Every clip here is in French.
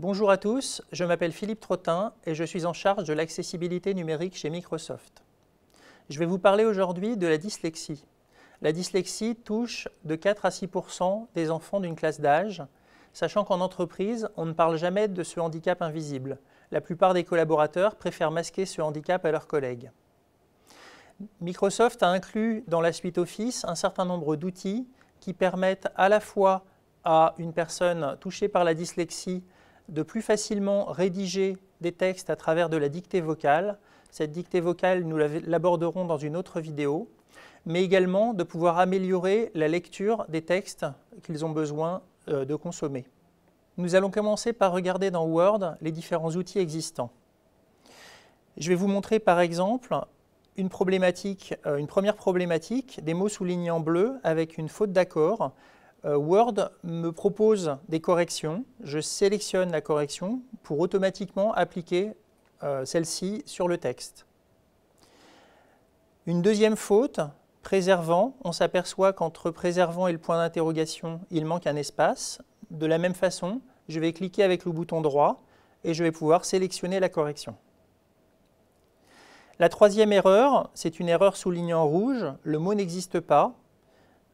Bonjour à tous, je m'appelle Philippe Trottin et je suis en charge de l'accessibilité numérique chez Microsoft. Je vais vous parler aujourd'hui de la dyslexie. La dyslexie touche de 4 à 6% des enfants d'une classe d'âge, sachant qu'en entreprise, on ne parle jamais de ce handicap invisible. La plupart des collaborateurs préfèrent masquer ce handicap à leurs collègues. Microsoft a inclus dans la suite Office un certain nombre d'outils qui permettent à la fois à une personne touchée par la dyslexie de plus facilement rédiger des textes à travers de la dictée vocale. Cette dictée vocale, nous l'aborderons dans une autre vidéo, mais également de pouvoir améliorer la lecture des textes qu'ils ont besoin de consommer. Nous allons commencer par regarder dans Word les différents outils existants. Je vais vous montrer par exemple une première problématique, des mots soulignés en bleu avec une faute d'accord. Word me propose des corrections, je sélectionne la correction pour automatiquement appliquer celle-ci sur le texte. Une deuxième faute, préservant, on s'aperçoit qu'entre préservant et le point d'interrogation, il manque un espace. De la même façon, je vais cliquer avec le bouton droit et je vais pouvoir sélectionner la correction. La troisième erreur, c'est une erreur soulignée en rouge, le mot n'existe pas.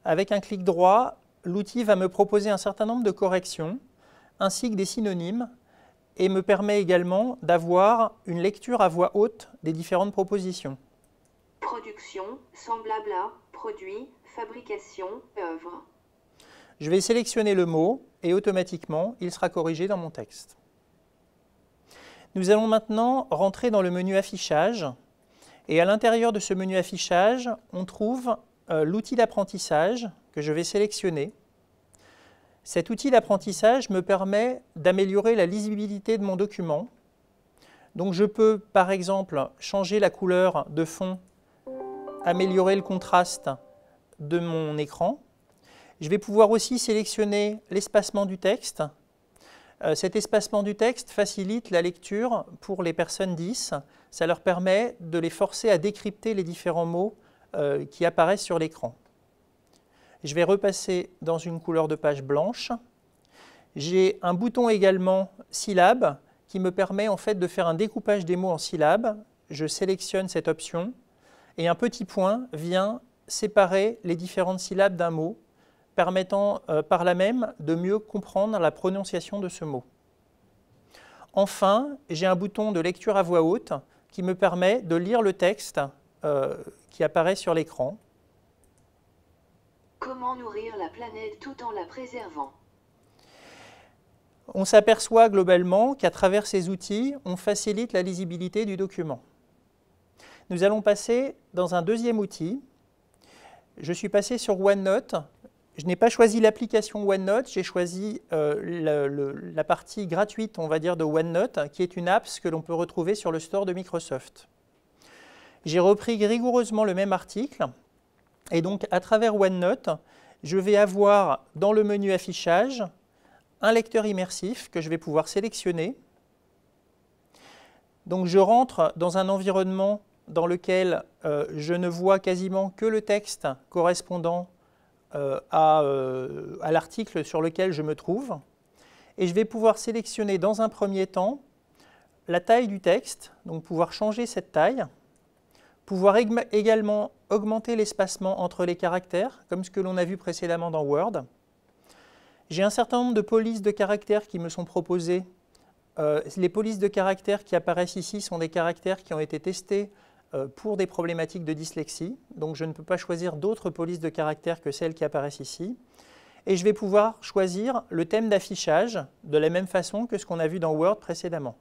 Avec un clic droit, l'outil va me proposer un certain nombre de corrections, ainsi que des synonymes, et me permet également d'avoir une lecture à voix haute des différentes propositions. Production, semblable à, produit, fabrication, œuvre. Je vais sélectionner le mot, et automatiquement, il sera corrigé dans mon texte. Nous allons maintenant rentrer dans le menu affichage, et à l'intérieur de ce menu affichage, on trouve l'outil d'apprentissage que je vais sélectionner. Cet outil d'apprentissage me permet d'améliorer la lisibilité de mon document. Donc je peux par exemple changer la couleur de fond, améliorer le contraste de mon écran. Je vais pouvoir aussi sélectionner l'espacement du texte. Cet espacement du texte facilite la lecture pour les personnes 10. Ça leur permet de les forcer à décrypter les différents mots qui apparaissent sur l'écran. Je vais repasser dans une couleur de page blanche. J'ai un bouton également syllabes qui me permet en fait de faire un découpage des mots en syllabes. Je sélectionne cette option et un petit point vient séparer les différentes syllabes d'un mot, permettant par là même de mieux comprendre la prononciation de ce mot. Enfin, j'ai un bouton de lecture à voix haute qui me permet de lire le texte qui apparaît sur l'écran. Comment nourrir la planète tout en la préservant? On s'aperçoit globalement qu'à travers ces outils, on facilite la lisibilité du document. Nous allons passer dans un deuxième outil. Je suis passé sur OneNote. Je n'ai pas choisi l'application OneNote, j'ai choisi la partie gratuite, on va dire, de OneNote, qui est une app que l'on peut retrouver sur le store de Microsoft. J'ai repris rigoureusement le même article. Et donc, à travers OneNote, je vais avoir dans le menu affichage un lecteur immersif que je vais pouvoir sélectionner. Donc, je rentre dans un environnement dans lequel je ne vois quasiment que le texte correspondant à l'article sur lequel je me trouve. Et je vais pouvoir sélectionner dans un premier temps la taille du texte, donc pouvoir changer cette taille. Pouvoir également augmenter l'espacement entre les caractères, comme ce que l'on a vu précédemment dans Word. J'ai un certain nombre de polices de caractères qui me sont proposées. Les polices de caractères qui apparaissent ici sont des caractères qui ont été testés pour des problématiques de dyslexie. Donc je ne peux pas choisir d'autres polices de caractères que celles qui apparaissent ici. Et je vais pouvoir choisir le thème d'affichage de la même façon que ce qu'on a vu dans Word précédemment.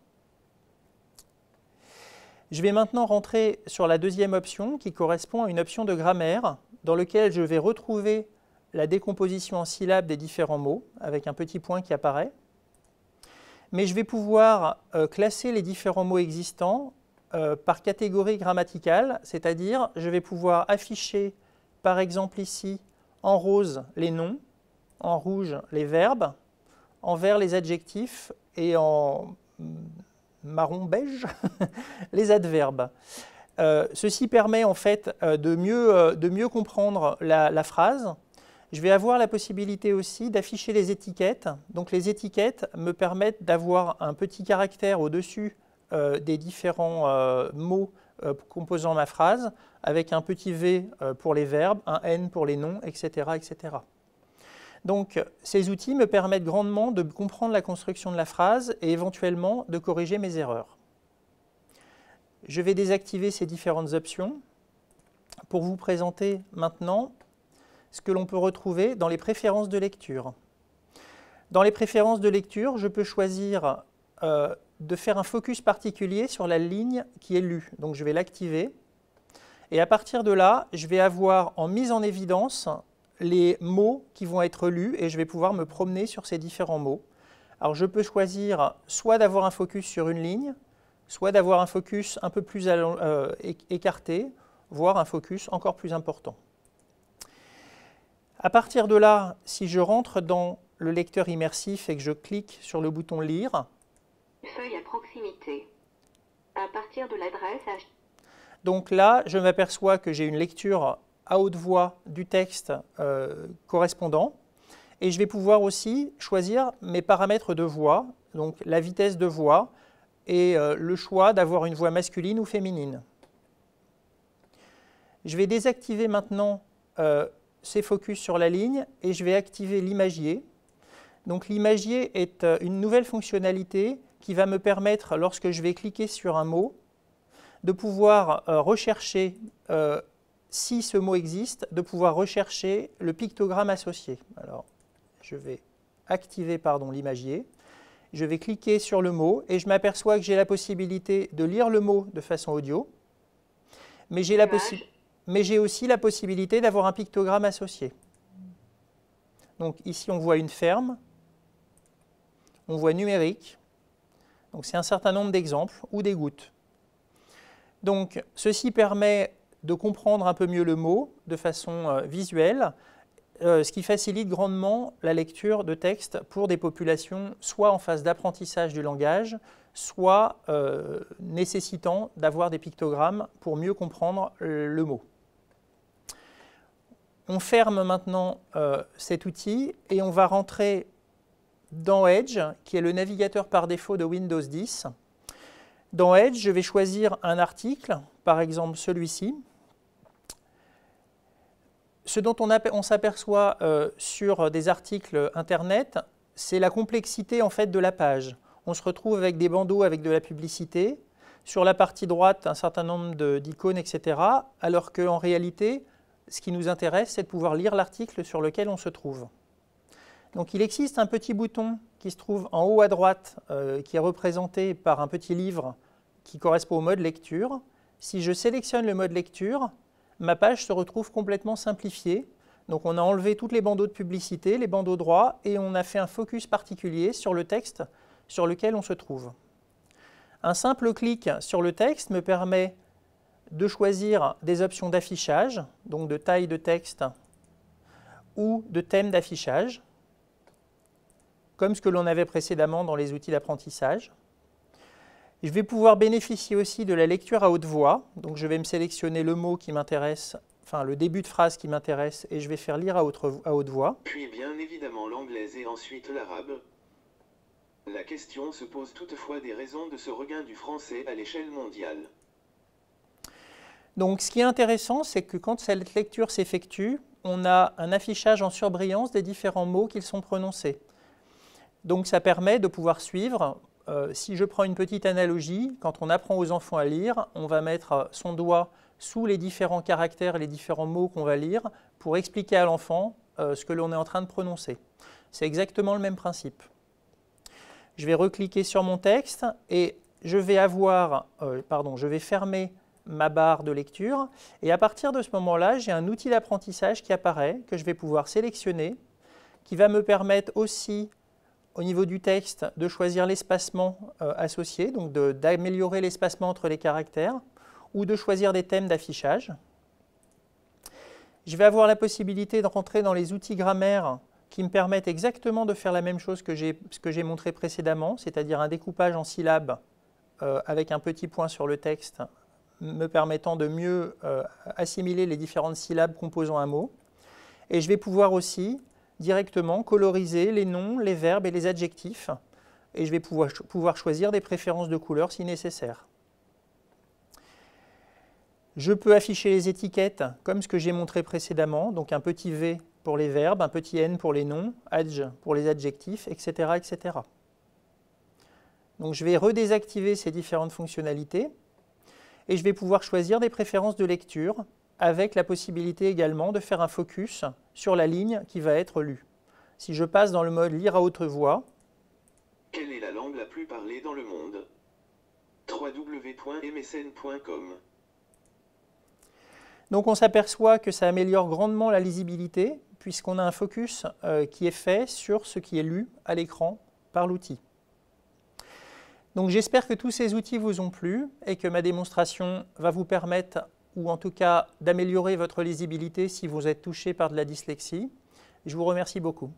Je vais maintenant rentrer sur la deuxième option qui correspond à une option de grammaire dans laquelle je vais retrouver la décomposition en syllabes des différents mots avec un petit point qui apparaît. Mais je vais pouvoir classer les différents mots existants par catégorie grammaticale, c'est-à-dire je vais pouvoir afficher par exemple ici en rose les noms, en rouge les verbes, en vert les adjectifs et en marron-beige, les adverbes. Ceci permet en fait de mieux comprendre la phrase. Je vais avoir la possibilité aussi d'afficher les étiquettes. Donc les étiquettes me permettent d'avoir un petit caractère au-dessus des différents mots composant ma phrase, avec un petit V pour les verbes, un N pour les noms, etc., etc. Donc ces outils me permettent grandement de comprendre la construction de la phrase et éventuellement de corriger mes erreurs. Je vais désactiver ces différentes options pour vous présenter maintenant ce que l'on peut retrouver dans les préférences de lecture. Dans les préférences de lecture, je peux choisir de faire un focus particulier sur la ligne qui est lue. Donc je vais l'activer et à partir de là, je vais avoir en mise en évidence les mots qui vont être lus et je vais pouvoir me promener sur ces différents mots. Alors je peux choisir soit d'avoir un focus sur une ligne, soit d'avoir un focus un peu plus écarté, voire un focus encore plus important. À partir de là, si je rentre dans le lecteur immersif et que je clique sur le bouton Lire, Feuille à proximité. À partir de l'adresse H. Donc là, je m'aperçois que j'ai une lecture à haute voix du texte correspondant et je vais pouvoir aussi choisir mes paramètres de voix, donc la vitesse de voix et le choix d'avoir une voix masculine ou féminine. Je vais désactiver maintenant ces focus sur la ligne et je vais activer l'imagier. Donc l'imagier est une nouvelle fonctionnalité qui va me permettre, lorsque je vais cliquer sur un mot, de pouvoir rechercher, si ce mot existe, de pouvoir rechercher le pictogramme associé. Alors, je vais activer l'imagier, je vais cliquer sur le mot et je m'aperçois que j'ai la possibilité de lire le mot de façon audio, mais j'ai aussi la possibilité d'avoir un pictogramme associé. Donc ici, on voit une ferme, on voit numérique, donc c'est un certain nombre d'exemples, ou des gouttes. Donc ceci permet de comprendre un peu mieux le mot de façon visuelle, ce qui facilite grandement la lecture de textes pour des populations soit en phase d'apprentissage du langage, soit nécessitant d'avoir des pictogrammes pour mieux comprendre le mot. On ferme maintenant cet outil et on va rentrer dans Edge, qui est le navigateur par défaut de Windows 10. Dans Edge, je vais choisir un article, par exemple celui-ci. Ce dont on s'aperçoit sur des articles Internet, c'est la complexité en fait de la page. On se retrouve avec des bandeaux avec de la publicité, sur la partie droite un certain nombre d'icônes, etc. Alors qu'en réalité, ce qui nous intéresse, c'est de pouvoir lire l'article sur lequel on se trouve. Donc il existe un petit bouton qui se trouve en haut à droite, qui est représenté par un petit livre qui correspond au mode lecture. Si je sélectionne le mode lecture, ma page se retrouve complètement simplifiée. Donc on a enlevé toutes les bandeaux de publicité, les bandeaux droits, et on a fait un focus particulier sur le texte sur lequel on se trouve. Un simple clic sur le texte me permet de choisir des options d'affichage, donc de taille de texte ou de thème d'affichage, comme ce que l'on avait précédemment dans les outils d'apprentissage. Je vais pouvoir bénéficier aussi de la lecture à haute voix, donc je vais me sélectionner le mot qui m'intéresse, enfin le début de phrase qui m'intéresse, et je vais faire lire à haute voix. Puis bien évidemment l'anglaise et ensuite l'arabe. La question se pose toutefois des raisons de ce regain du français à l'échelle mondiale. Donc ce qui est intéressant, c'est que quand cette lecture s'effectue, on a un affichage en surbrillance des différents mots qui sont prononcés. Donc ça permet de pouvoir suivre. Si je prends une petite analogie, quand on apprend aux enfants à lire, on va mettre son doigt sous les différents caractères et les différents mots qu'on va lire pour expliquer à l'enfant ce que l'on est en train de prononcer. C'est exactement le même principe. Je vais recliquer sur mon texte et je vais fermer ma barre de lecture et à partir de ce moment-là, j'ai un outil d'apprentissage qui apparaît, que je vais pouvoir sélectionner, qui va me permettre aussi au niveau du texte de choisir l'espacement associé, donc d'améliorer l'espacement entre les caractères ou de choisir des thèmes d'affichage. Je vais avoir la possibilité de rentrer dans les outils grammaire qui me permettent exactement de faire la même chose que j'ai montré précédemment, c'est-à-dire un découpage en syllabes avec un petit point sur le texte me permettant de mieux assimiler les différentes syllabes composant un mot. Et je vais pouvoir aussi directement coloriser les noms, les verbes et les adjectifs. Et je vais pouvoir choisir des préférences de couleurs si nécessaire. Je peux afficher les étiquettes comme ce que j'ai montré précédemment, donc un petit V pour les verbes, un petit N pour les noms, Adj pour les adjectifs, etc., etc. Donc je vais redésactiver ces différentes fonctionnalités et je vais pouvoir choisir des préférences de lecture avec la possibilité également de faire un focus sur la ligne qui va être lue. Si je passe dans le mode lire à haute voix, quelle est la langue la plus parlée dans le monde? www.msn.com. Donc on s'aperçoit que ça améliore grandement la lisibilité puisqu'on a un focus qui est fait sur ce qui est lu à l'écran par l'outil. Donc j'espère que tous ces outils vous ont plu et que ma démonstration va vous permettre, ou en tout cas d'améliorer votre lisibilité si vous êtes touché par de la dyslexie. Je vous remercie beaucoup.